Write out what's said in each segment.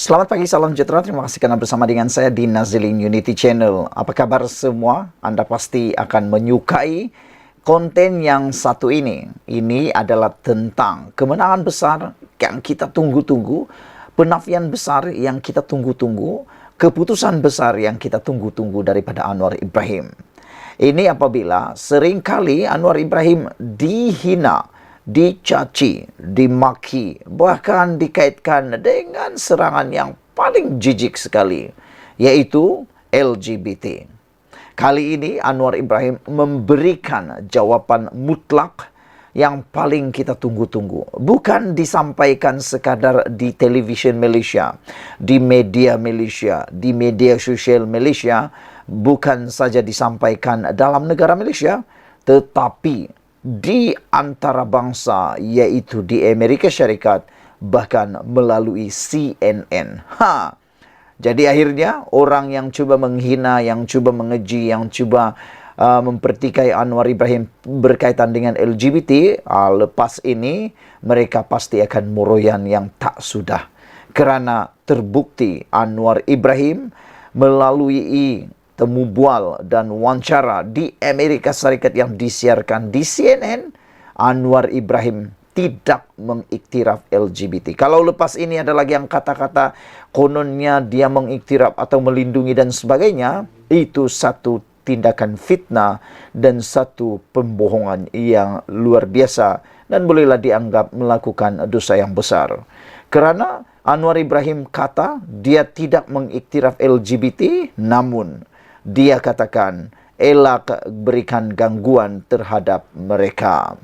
Selamat pagi, salam sejahtera. Terima kasih karena bersama dengan saya di Nazilin Unity Channel. Apa kabar semua? Anda pasti akan menyukai konten yang satu ini. Ini adalah tentang kemenangan besar yang kita tunggu-tunggu, penafian besar yang kita tunggu-tunggu, keputusan besar yang kita tunggu-tunggu daripada Anwar Ibrahim. Ini apabila seringkali Anwar Ibrahim dihina, dicaci, dimaki, bahkan dikaitkan dengan serangan yang paling jijik sekali, yaitu LGBT. Kali ini Anwar Ibrahim memberikan jawaban mutlak yang paling kita tunggu-tunggu. Bukan disampaikan sekadar di television Malaysia, di media Malaysia, di media sosial Malaysia, bukan saja disampaikan dalam negara Malaysia, tetapi di antara bangsa, yaitu di Amerika Syarikat, bahkan melalui CNN. Jadi akhirnya orang yang cuba menghina, yang cuba mengeji, yang cuba mempertikai Anwar Ibrahim berkaitan dengan LGBT, lepas ini mereka pasti akan meroyan yang tak sudah. Kerana terbukti Anwar Ibrahim melalui temu bual dan wawancara di Amerika Serikat yang disiarkan di CNN, Anwar Ibrahim tidak mengiktiraf LGBT. Kalau lepas ini ada lagi yang kata-kata kononnya dia mengiktiraf atau melindungi dan sebagainya, itu satu tindakan fitnah dan satu pembohongan yang luar biasa dan bolehlah dianggap melakukan dosa yang besar. Kerana Anwar Ibrahim kata dia tidak mengiktiraf LGBT, namun dia katakan elak berikan gangguan terhadap mereka.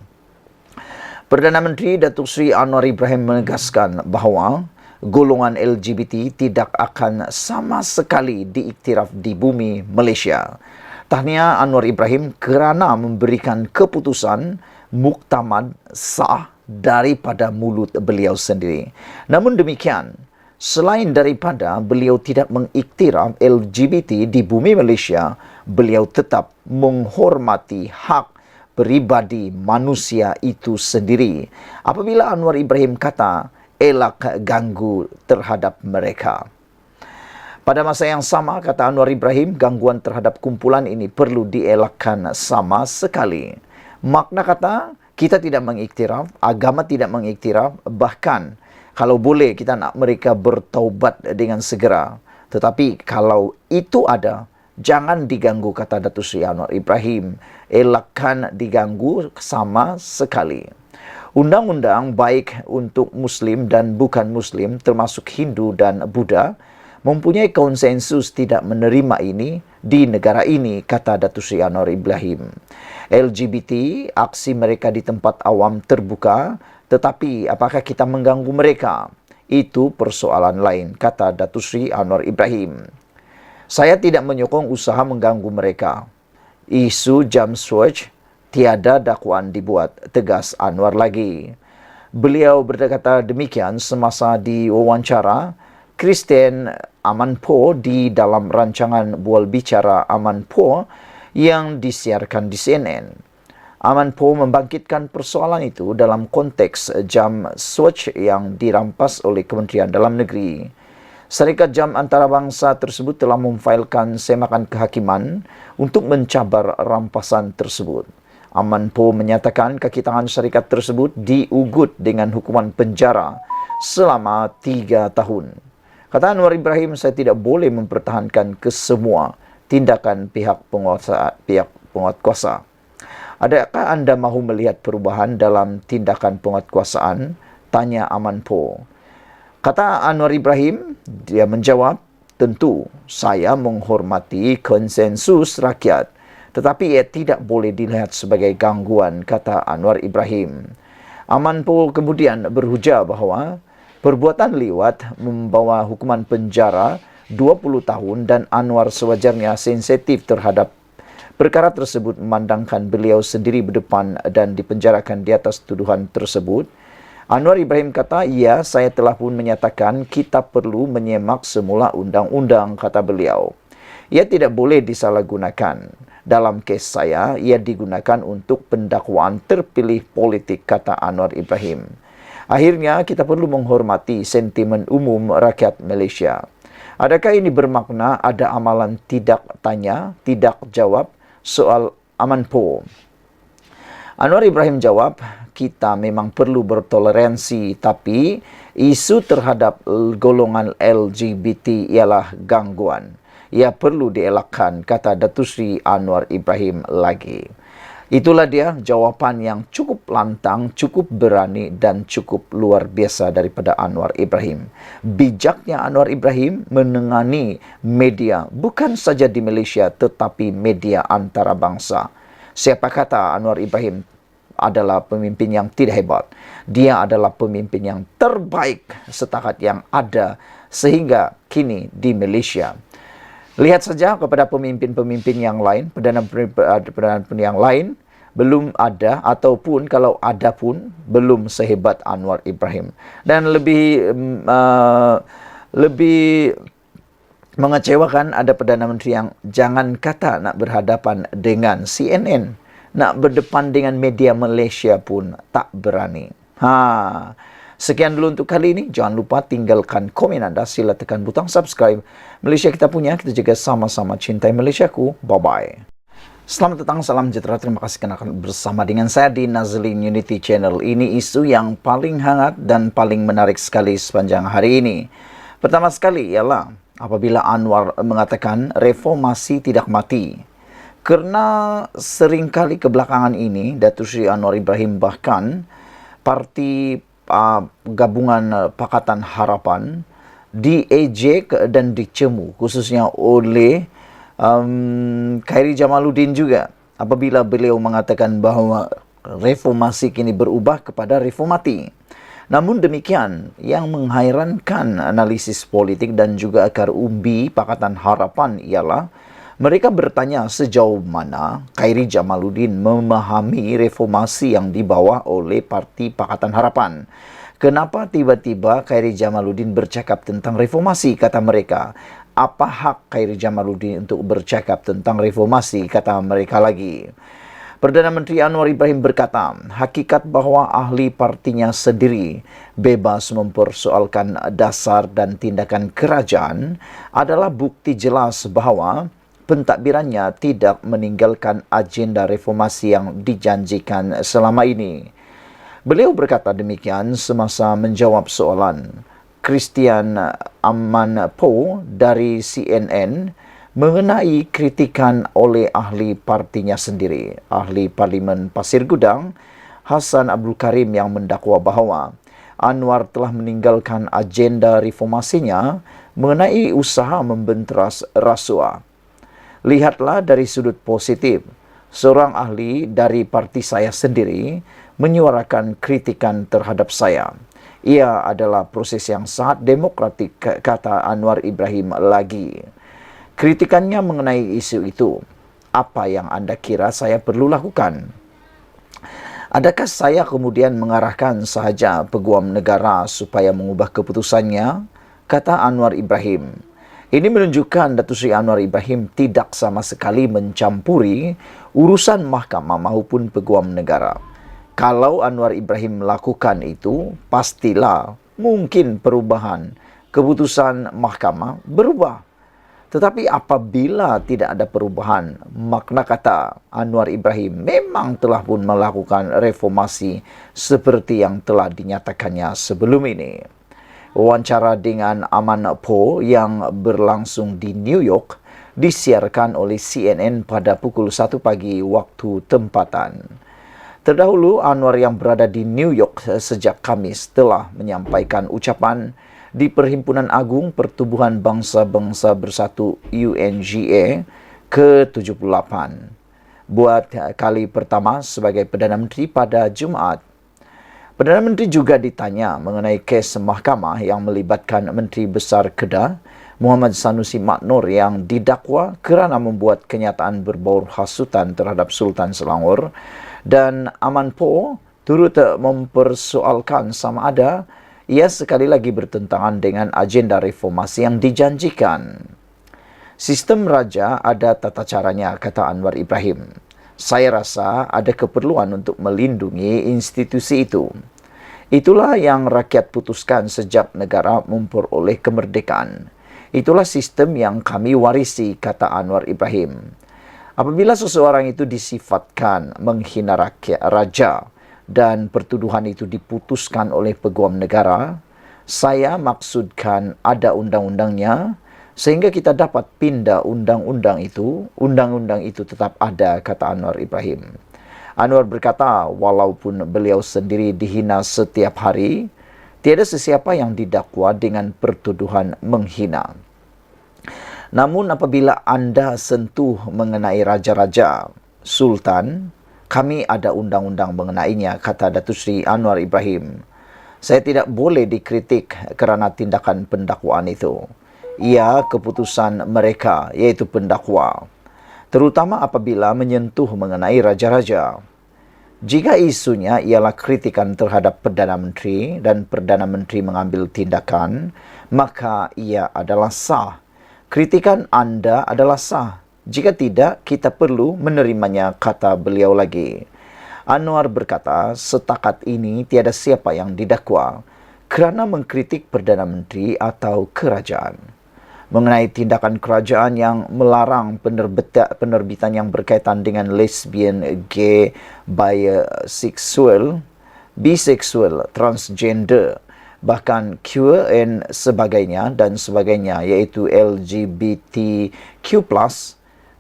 Perdana Menteri Datuk Seri Anwar Ibrahim menegaskan bahawa golongan LGBT tidak akan sama sekali diiktiraf di bumi Malaysia. Tahniah Anwar Ibrahim kerana memberikan keputusan muktamad sah daripada mulut beliau sendiri. Namun demikian, selain daripada beliau tidak mengiktiraf LGBT di bumi Malaysia, beliau tetap menghormati hak peribadi manusia itu sendiri. Apabila Anwar Ibrahim kata, elak ganggu terhadap mereka. Pada masa yang sama, kata Anwar Ibrahim, gangguan terhadap kumpulan ini perlu dielakkan sama sekali. Makna kata, kita tidak mengiktiraf, agama tidak mengiktiraf, bahkan kalau boleh kita nak mereka bertaubat dengan segera. Tetapi kalau itu ada, jangan diganggu, kata Datuk Seri Anwar Ibrahim. Elakkan diganggu sama sekali. Undang-undang baik untuk Muslim dan bukan Muslim, termasuk Hindu dan Buddha, mempunyai konsensus tidak menerima ini di negara ini, kata Datuk Seri Anwar Ibrahim. LGBT, aksi mereka di tempat awam terbuka, tetapi apakah kita mengganggu mereka? Itu persoalan lain, kata Datuk Seri Anwar Ibrahim. Saya tidak menyokong usaha mengganggu mereka. Isu jam switch tiada dakwaan dibuat, tegas Anwar lagi. Beliau berkata demikian semasa diwawancara Kristen Amanpour di dalam rancangan Bual Bicara Amanpour yang disiarkan di CNN. Amanpour membangkitkan persoalan itu dalam konteks jam switch yang dirampas oleh Kementerian Dalam Negeri. Syarikat Jam Antarabangsa tersebut telah memfailkan semakan kehakiman untuk mencabar rampasan tersebut. Amanpour menyatakan kaki tangan syarikat tersebut diugut dengan hukuman penjara selama 3 tahun. Kata Anwar Ibrahim, saya tidak boleh mempertahankan kesemua tindakan pihak penguatkuasa. Adakah anda mahu melihat perubahan dalam tindakan penguatkuasaan? Tanya Amanpour. Kata Anwar Ibrahim, dia menjawab, tentu saya menghormati konsensus rakyat, tetapi ia tidak boleh dilihat sebagai gangguan, kata Anwar Ibrahim. Amanpour kemudian berhujah bahawa perbuatan liwat membawa hukuman penjara 20 tahun dan Anwar sewajarnya sensitif terhadap perkara tersebut, memandangkan beliau sendiri berdepan dan dipenjarakan di atas tuduhan tersebut. Anwar Ibrahim kata, ya, saya telah pun menyatakan kita perlu menyemak semula undang-undang, kata beliau. Ia tidak boleh disalahgunakan. Dalam kes saya, ia digunakan untuk pendakwaan terpilih politik, kata Anwar Ibrahim. Akhirnya, kita perlu menghormati sentimen umum rakyat Malaysia. Adakah ini bermakna ada amalan tidak tanya, tidak jawab soal Amanpoh? Anwar Ibrahim jawab, kita memang perlu bertoleransi, tapi isu terhadap golongan LGBT ialah gangguan. Ia perlu dielakkan, kata Datuk Seri Anwar Ibrahim lagi. Itulah dia jawapan yang cukup lantang, cukup berani dan cukup luar biasa daripada Anwar Ibrahim. Bijaknya Anwar Ibrahim menengani media bukan saja di Malaysia tetapi media antarabangsa. Siapa kata Anwar Ibrahim adalah pemimpin yang tidak hebat? Dia adalah pemimpin yang terbaik setakat yang ada sehingga kini di Malaysia. Lihat saja kepada pemimpin-pemimpin yang lain, perdana yang lain, belum ada ataupun kalau ada pun belum sehebat Anwar Ibrahim. Dan lebih mengecewakan ada Perdana Menteri yang jangan kata nak berhadapan dengan CNN, nak berdepan dengan media Malaysia pun tak berani. Sekian dulu untuk kali ini. Jangan lupa tinggalkan komen anda. Sila tekan butang subscribe. Malaysia kita punya, kita juga sama-sama cintai Malaysiaku. Bye-bye. Selamat datang, salam sejahtera. Terima kasih kerana bersama dengan saya di Nazlin Unity Channel. Ini isu yang paling hangat dan paling menarik sekali sepanjang hari ini. Pertama sekali ialah apabila Anwar mengatakan reformasi tidak mati. Kerana seringkali kebelakangan ini, Datuk Seri Anwar Ibrahim bahkan parti Gabungan Pakatan Harapan diejek dan dicemu khususnya oleh Khairi Jamaluddin juga apabila beliau mengatakan bahawa reformasi kini berubah kepada reformati. Namun demikian, yang menghairankan analisis politik dan juga akar umbi Pakatan Harapan ialah mereka bertanya sejauh mana Khairi Jamaluddin memahami reformasi yang dibawa oleh Parti Pakatan Harapan. Kenapa tiba-tiba Khairi Jamaluddin bercakap tentang reformasi, kata mereka. Apa hak Khairi Jamaluddin untuk bercakap tentang reformasi, kata mereka lagi. Perdana Menteri Anwar Ibrahim berkata, hakikat bahawa ahli partinya sendiri bebas mempersoalkan dasar dan tindakan kerajaan adalah bukti jelas bahawa pentadbirannya tidak meninggalkan agenda reformasi yang dijanjikan selama ini. Beliau berkata demikian semasa menjawab soalan Christian Amanpoh dari CNN mengenai kritikan oleh ahli partinya sendiri, ahli Parlimen Pasir Gudang, Hassan Abdul Karim, yang mendakwa bahawa Anwar telah meninggalkan agenda reformasinya mengenai usaha membenteras rasuah. Lihatlah dari sudut positif, seorang ahli dari parti saya sendiri menyuarakan kritikan terhadap saya. Ia adalah proses yang sangat demokratik, kata Anwar Ibrahim lagi. Kritikannya mengenai isu itu, apa yang anda kira saya perlu lakukan? Adakah saya kemudian mengarahkan sahaja Peguam Negara supaya mengubah keputusannya? Kata Anwar Ibrahim. Ini menunjukkan Datuk Seri Anwar Ibrahim tidak sama sekali mencampuri urusan mahkamah maupun Peguam Negara. Kalau Anwar Ibrahim melakukan itu, pastilah mungkin perubahan keputusan mahkamah berubah. Tetapi apabila tidak ada perubahan, makna kata Anwar Ibrahim memang telah pun melakukan reformasi seperti yang telah dinyatakannya sebelum ini. Wawancara dengan Amanpoh yang berlangsung di New York disiarkan oleh CNN pada pukul 1 pagi waktu tempatan. Terdahulu, Anwar yang berada di New York sejak Khamis telah menyampaikan ucapan di Perhimpunan Agung Pertubuhan Bangsa-Bangsa Bersatu UNGA ke-78 buat kali pertama sebagai Perdana Menteri pada Jumaat. Perdana Menteri juga ditanya mengenai kes mahkamah yang melibatkan Menteri Besar Kedah Muhammad Sanusi Maknor yang didakwa kerana membuat kenyataan berbau hasutan terhadap Sultan Selangor, dan Amanpoh turut mempersoalkan sama ada ia sekali lagi bertentangan dengan agenda reformasi yang dijanjikan. Sistem raja ada tata caranya, kata Anwar Ibrahim. Saya rasa ada keperluan untuk melindungi institusi itu. Itulah yang rakyat putuskan sejak negara memperoleh kemerdekaan. Itulah sistem yang kami warisi, kata Anwar Ibrahim. Apabila seseorang itu disifatkan menghina rakyat raja dan pertuduhan itu diputuskan oleh peguam negara, saya maksudkan ada undang-undangnya sehingga kita dapat pindah undang-undang itu tetap ada, kata Anwar Ibrahim. Anwar berkata, walaupun beliau sendiri dihina setiap hari, tiada sesiapa yang didakwa dengan pertuduhan menghina. Namun apabila anda sentuh mengenai raja-raja, sultan, kami ada undang-undang mengenainya, kata Datuk Seri Anwar Ibrahim. Saya tidak boleh dikritik kerana tindakan pendakwaan itu. Ia keputusan mereka, iaitu pendakwa. Terutama apabila menyentuh mengenai raja-raja. Jika isunya ialah kritikan terhadap Perdana Menteri dan Perdana Menteri mengambil tindakan, maka ia adalah sah. Kritikan anda adalah sah. Jika tidak, kita perlu menerimanya, kata beliau lagi. Anwar berkata, setakat ini tiada siapa yang didakwa kerana mengkritik Perdana Menteri atau kerajaan. Mengenai tindakan kerajaan yang melarang penerbitan yang berkaitan dengan lesbian, gay, biseksual, transgender, bahkan queer dan sebagainya, iaitu LGBTQ+,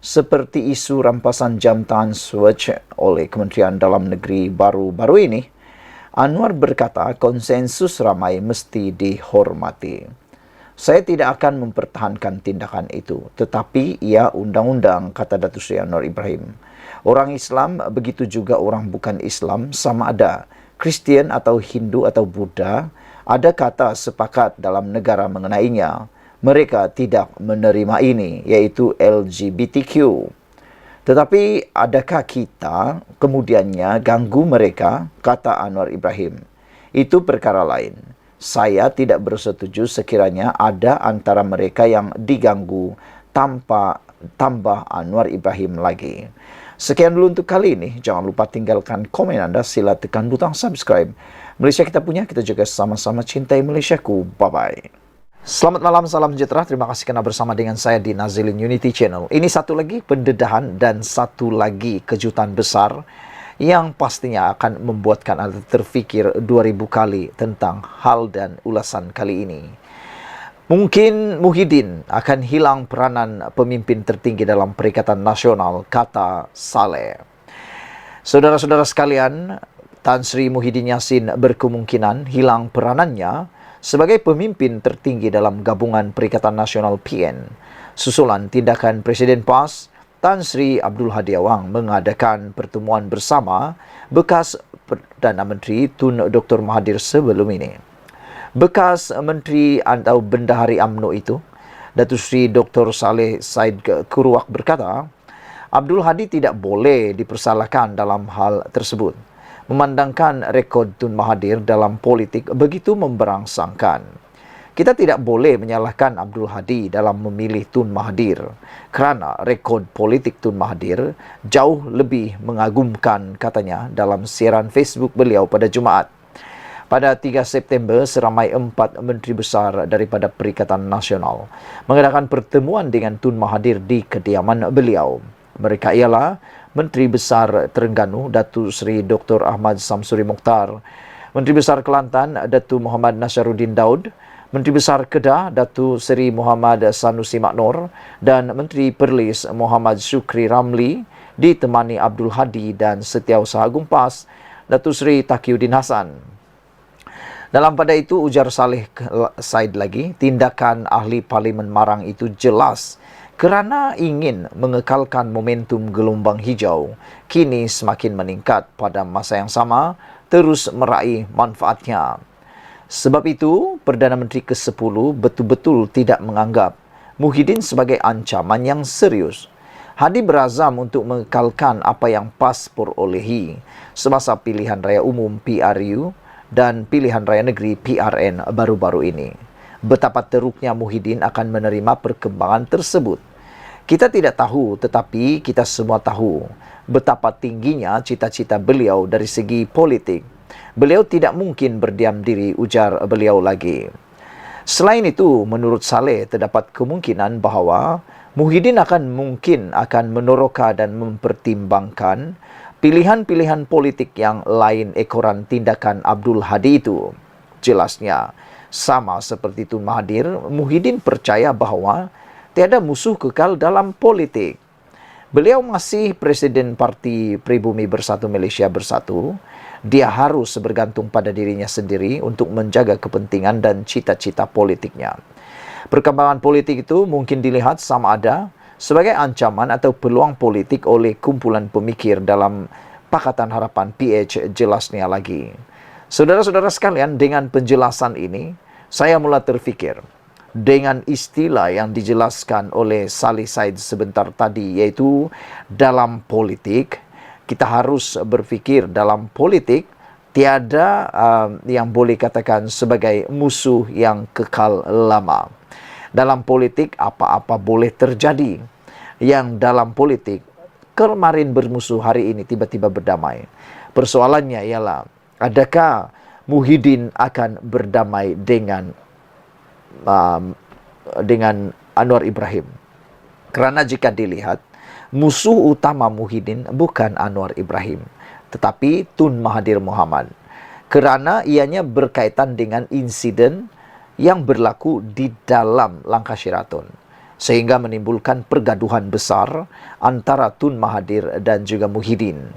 seperti isu rampasan jam tangan Swatch oleh Kementerian Dalam Negeri baru-baru ini, Anwar berkata konsensus ramai mesti dihormati. Saya tidak akan mempertahankan tindakan itu, tetapi ia undang-undang, kata Datuk Seri Anwar Ibrahim. Orang Islam, begitu juga orang bukan Islam, sama ada Kristian atau Hindu atau Buddha, ada kata sepakat dalam negara mengenainya. Mereka tidak menerima ini, iaitu LGBTQ. Tetapi adakah kita kemudiannya ganggu mereka, kata Anwar Ibrahim. Itu perkara lain. Saya tidak bersetuju sekiranya ada antara mereka yang diganggu tanpa tambah Anwar Ibrahim lagi. Sekian dulu untuk kali ini. Jangan lupa tinggalkan komen anda. Sila tekan butang subscribe. Malaysia kita punya, kita juga sama-sama cintai Malaysiaku. Bye-bye. Selamat malam, salam sejahtera. Terima kasih kerana bersama dengan saya di Nazilin Unity Channel. Ini satu lagi pendedahan dan satu lagi kejutan besar yang pastinya akan membuatkan anda terfikir 2000 kali tentang hal dan ulasan kali ini. Mungkin Muhyiddin akan hilang peranan pemimpin tertinggi dalam Perikatan Nasional, kata Saleh. Saudara-saudara sekalian, Tan Sri Muhyiddin Yassin berkemungkinan hilang peranannya sebagai pemimpin tertinggi dalam gabungan Perikatan Nasional PN. Susulan tindakan Presiden PAS, Tan Sri Abdul Hadi Awang mengadakan pertemuan bersama bekas Perdana Menteri Tun Dr. Mahathir sebelum ini. Bekas Menteri atau Bendahari UMNO itu, Datuk Seri Dr. Saleh Said Kuruak berkata, Abdul Hadi tidak boleh dipersalahkan dalam hal tersebut. Memandangkan rekod Tun Mahathir dalam politik begitu memberangsangkan. Kita tidak boleh menyalahkan Abdul Hadi dalam memilih Tun Mahathir kerana rekod politik Tun Mahathir jauh lebih mengagumkan, katanya dalam siaran Facebook beliau pada Jumaat. Pada 3 September, seramai 4 menteri besar daripada Perikatan Nasional mengadakan pertemuan dengan Tun Mahathir di kediaman beliau. Mereka ialah Menteri Besar Terengganu, Datuk Seri Dr. Ahmad Samsuri Mokhtar, Menteri Besar Kelantan, Datuk Muhammad Nasharuddin Daud, Menteri Besar Kedah, Datuk Seri Muhammad Sanusi Maknor dan Menteri Perlis Muhammad Syukri Ramli ditemani Abdul Hadi dan Setiausaha Agung PAS, Datuk Seri Taqiyuddin Hasan. Dalam pada itu, ujar Saleh Said lagi, tindakan ahli Parlimen Marang itu jelas kerana ingin mengekalkan momentum gelombang hijau, kini semakin meningkat pada masa yang sama, terus meraih manfaatnya. Sebab itu, Perdana Menteri ke-10 betul-betul tidak menganggap Muhyiddin sebagai ancaman yang serius. Hadi berazam untuk mengekalkan apa yang PAS perolehi semasa pilihan raya umum PRU dan pilihan raya negeri PRN baru-baru ini. Betapa teruknya Muhyiddin akan menerima perkembangan tersebut. Kita tidak tahu, tetapi kita semua tahu betapa tingginya cita-cita beliau dari segi politik. Beliau tidak mungkin berdiam diri, ujar beliau lagi. Selain itu, menurut Saleh, terdapat kemungkinan bahawa Muhyiddin mungkin akan meneroka dan mempertimbangkan pilihan-pilihan politik yang lain ekoran tindakan Abdul Hadi itu. Jelasnya, sama seperti Tun Mahathir, Muhyiddin percaya bahawa tiada musuh kekal dalam politik. Beliau masih Presiden Parti Pribumi Bersatu Malaysia Bersatu. Dia harus bergantung pada dirinya sendiri untuk menjaga kepentingan dan cita-cita politiknya. Perkembangan politik itu mungkin dilihat sama ada sebagai ancaman atau peluang politik oleh kumpulan pemikir dalam Pakatan Harapan PH, jelasnya lagi. Saudara-saudara sekalian, dengan penjelasan ini, saya mula terfikir dengan istilah yang dijelaskan oleh Saleh Said sebentar tadi, yaitu dalam politik, kita harus berfikir dalam politik tiada yang boleh katakan sebagai musuh yang kekal lama. Dalam politik apa-apa boleh terjadi. Yang dalam politik kemarin bermusuh, hari ini tiba-tiba berdamai. Persoalannya ialah, adakah Muhyiddin akan berdamai dengan Anwar Ibrahim? Kerana jika dilihat, musuh utama Muhyiddin bukan Anwar Ibrahim, tetapi Tun Mahathir Mohamad. Kerana ianya berkaitan dengan insiden yang berlaku di dalam Langkah Sheraton, sehingga menimbulkan pergaduhan besar antara Tun Mahathir dan juga Muhyiddin.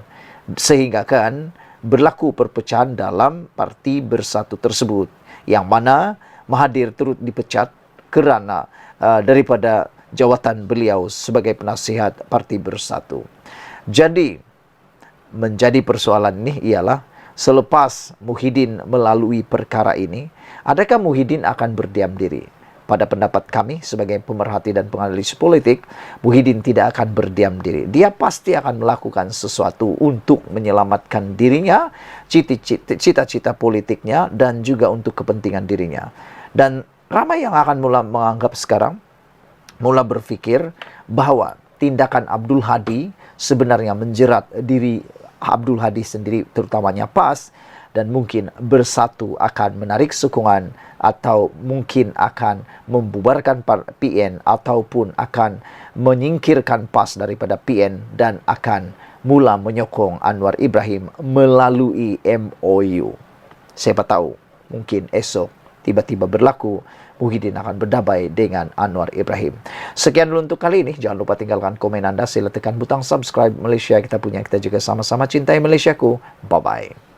Sehingga kan berlaku perpecahan dalam Parti Bersatu tersebut, yang mana Mahathir turut dipecat kerana daripada jawatan beliau sebagai penasihat Parti Bersatu. Jadi, menjadi persoalan ini ialah, selepas Muhyiddin melalui perkara ini, adakah Muhyiddin akan berdiam diri? Pada pendapat kami sebagai pemerhati dan penganalisis politik, Muhyiddin tidak akan berdiam diri. Dia pasti akan melakukan sesuatu untuk menyelamatkan dirinya, cita-cita politiknya, dan juga untuk kepentingan dirinya. Dan ramai yang akan mula menganggap sekarang, mula berfikir bahawa tindakan Abdul Hadi sebenarnya menjerat diri Abdul Hadi sendiri terutamanya PAS, dan mungkin Bersatu akan menarik sokongan atau mungkin akan membubarkan PN ataupun akan menyingkirkan PAS daripada PN dan akan mula menyokong Anwar Ibrahim melalui MOU. Siapa tahu mungkin esok tiba-tiba berlaku Muhyiddin akan berdamai dengan Anwar Ibrahim. Sekian dulu untuk kali ini. Jangan lupa tinggalkan komen anda. Sila tekan butang subscribe. Malaysia kita punya, kita juga sama-sama cintai Malaysiaku. Bye-bye.